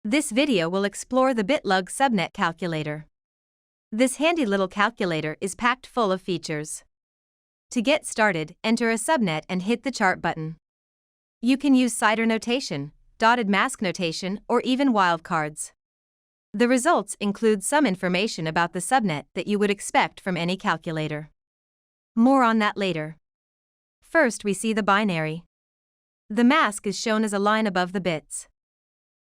This video will explore the Bitlug subnet calculator. This handy little calculator is packed full of features. To get started, enter a subnet and hit the chart button. You can use CIDR notation, dotted mask notation, or even wildcards. The results include some information about the subnet that you would expect from any calculator. More on that later. First, we see the binary. The mask is shown as a line above the bits.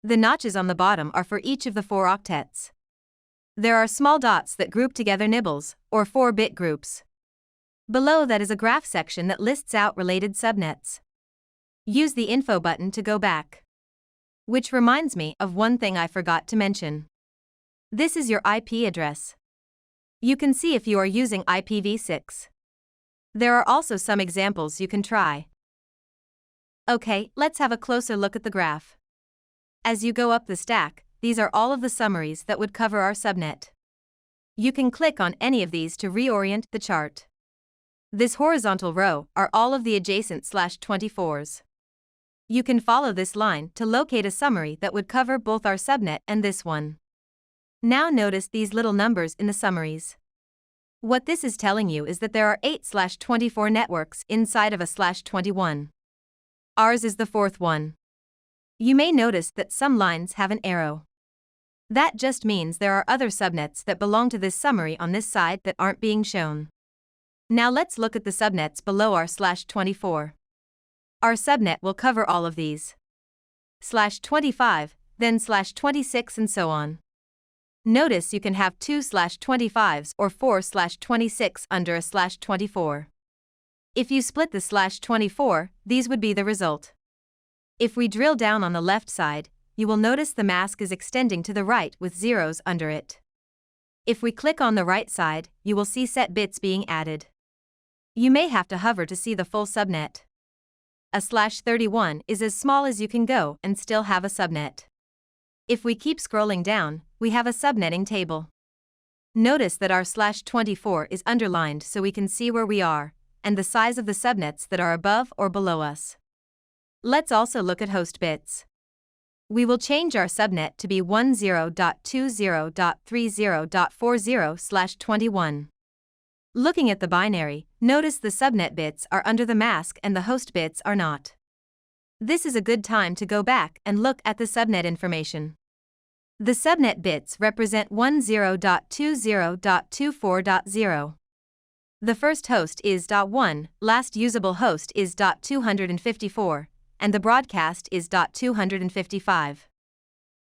The notches on the bottom are for each of the 4 octets. There are small dots that group together nibbles, or 4-bit groups. Below that is a graph section that lists out related subnets. Use the info button to go back. Which reminds me of one thing I forgot to mention. This is your IP address. You can see if you are using IPv6. There are also some examples you can try. Okay, let's have a closer look at the graph. As you go up the stack, these are all of the summaries that would cover our subnet. You can click on any of these to reorient the chart. This horizontal row are all of the adjacent /24s. You can follow this line to locate a summary that would cover both our subnet and this one. Now notice these little numbers in the summaries. What this is telling you is that there are 8/24 networks inside of a /21. Ours is the 4th one. You may notice that some lines have an arrow. That just means there are other subnets that belong to this summary on this side that aren't being shown. Now let's look at the subnets below our /24. Our subnet will cover all of these. /25, then /26 and so on. Notice you can have 2 /25s or 4 /26 under a /24. If you split the /24, these would be the result. If we drill down on the left side, you will notice the mask is extending to the right with zeros under it. If we click on the right side, you will see set bits being added. You may have to hover to see the full subnet. A /31 is as small as you can go and still have a subnet. If we keep scrolling down, we have a subnetting table. Notice that our /24 is underlined so we can see where we are, and the size of the subnets that are above or below us. Let's also look at host bits. We will change our subnet to be 10.20.30.40/21. Looking at the binary, notice the subnet bits are under the mask and the host bits are not. This is a good time to go back and look at the subnet information. The subnet bits represent 10.20.24.0. The first host is .1, last usable host is .254. And the broadcast is .255.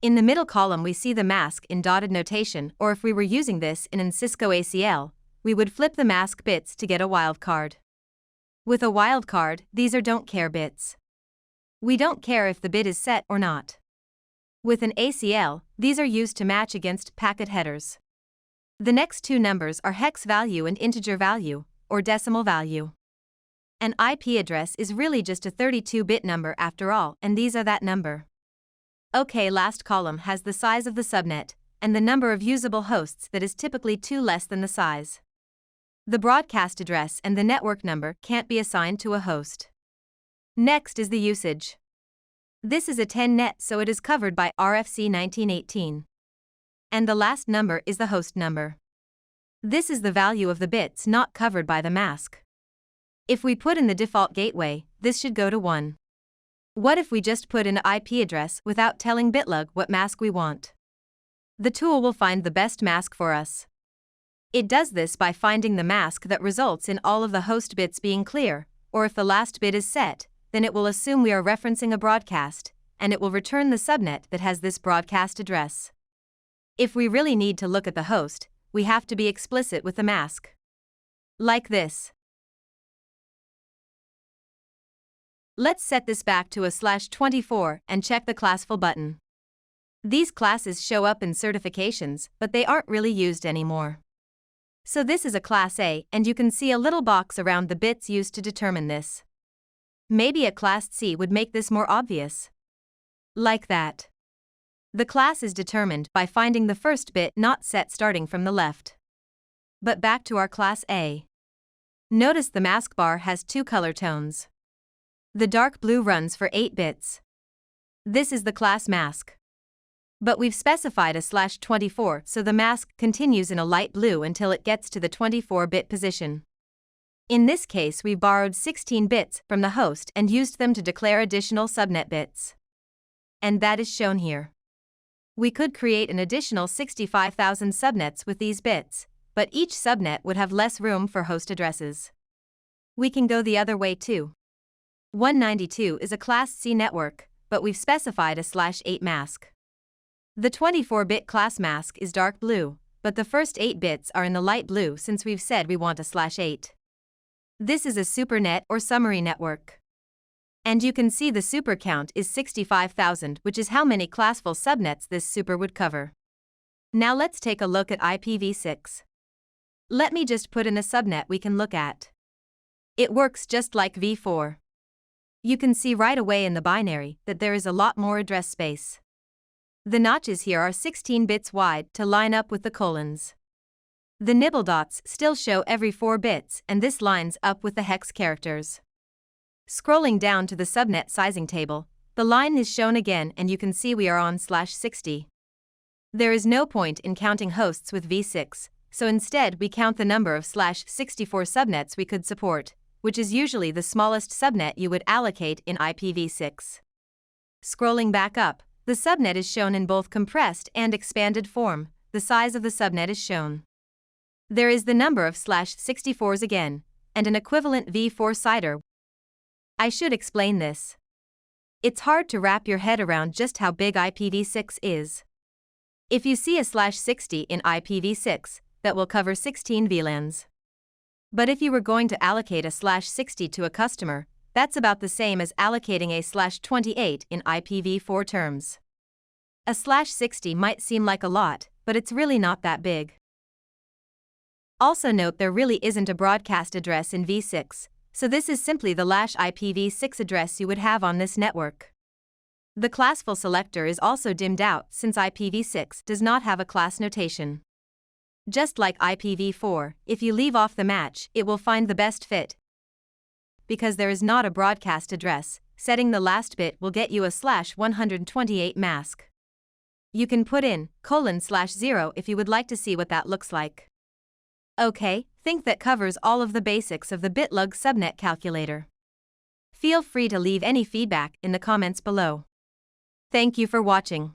In the middle column we see the mask in dotted notation, or if we were using this in an Cisco ACL, we would flip the mask bits to get a wildcard. With a wildcard, these are don't care bits. We don't care if the bit is set or not. With an ACL, these are used to match against packet headers. The next 2 numbers are hex value and integer value, or decimal value. An IP address is really just a 32-bit number after all, and these are that number. Okay, last column has the size of the subnet, and the number of usable hosts that is typically 2 less than the size. The broadcast address and the network number can't be assigned to a host. Next is the usage. This is a 10 net, so it is covered by RFC 1918. And the last number is the host number. This is the value of the bits not covered by the mask. If we put in the default gateway, this should go to 1. What if we just put in an IP address without telling Bitlug what mask we want? The tool will find the best mask for us. It does this by finding the mask that results in all of the host bits being clear, or if the last bit is set, then it will assume we are referencing a broadcast, and it will return the subnet that has this broadcast address. If we really need to look at the host, we have to be explicit with the mask. Like this. Let's set this back to a /24 and check the classful button. These classes show up in certifications, but they aren't really used anymore. So this is a class A, and you can see a little box around the bits used to determine this. Maybe a class C would make this more obvious. Like that. The class is determined by finding the first bit not set starting from the left. But back to our class A. Notice the mask bar has 2 color tones. The dark blue runs for 8 bits. This is the class mask. But we've specified a /24, so the mask continues in a light blue until it gets to the 24-bit position. In this case, we borrowed 16 bits from the host and used them to declare additional subnet bits. And that is shown here. We could create an additional 65,000 subnets with these bits, but each subnet would have less room for host addresses. We can go the other way too. 192 is a Class C network, but we've specified a /8 mask. The 24-bit class mask is dark blue, but the first 8 bits are in the light blue since we've said we want a /8. This is a supernet or summary network. And you can see the super count is 65,000, which is how many classful subnets this super would cover. Now let's take a look at IPv6. Let me just put in a subnet we can look at. It works just like v4. You can see right away in the binary that there is a lot more address space. The notches here are 16 bits wide to line up with the colons. The nibble dots still show every 4 bits, and this lines up with the hex characters. Scrolling down to the subnet sizing table, the line is shown again and you can see we are on /60. There is no point in counting hosts with v6, so instead we count the number of /64 subnets we could support, which is usually the smallest subnet you would allocate in IPv6. Scrolling back up, the subnet is shown in both compressed and expanded form. The size of the subnet is shown. There is the number of /64s again, and an equivalent v4 CIDR. I should explain this. It's hard to wrap your head around just how big IPv6 is. If you see a /60 in IPv6, that will cover 16 VLANs. But if you were going to allocate a /60 to a customer, that's about the same as allocating a /28 in IPv4 terms. A /60 might seem like a lot, but it's really not that big. Also note there really isn't a broadcast address in v6, so this is simply the /IPv6 address you would have on this network. The classful selector is also dimmed out since IPv6 does not have a class notation. Just like IPv4, if you leave off the match, it will find the best fit. Because there is not a broadcast address, setting the last bit will get you a /128 mask. You can put in :0 if you would like to see what that looks like. Okay, think that covers all of the basics of the Bitlug subnet calculator. Feel free to leave any feedback in the comments below. Thank you for watching.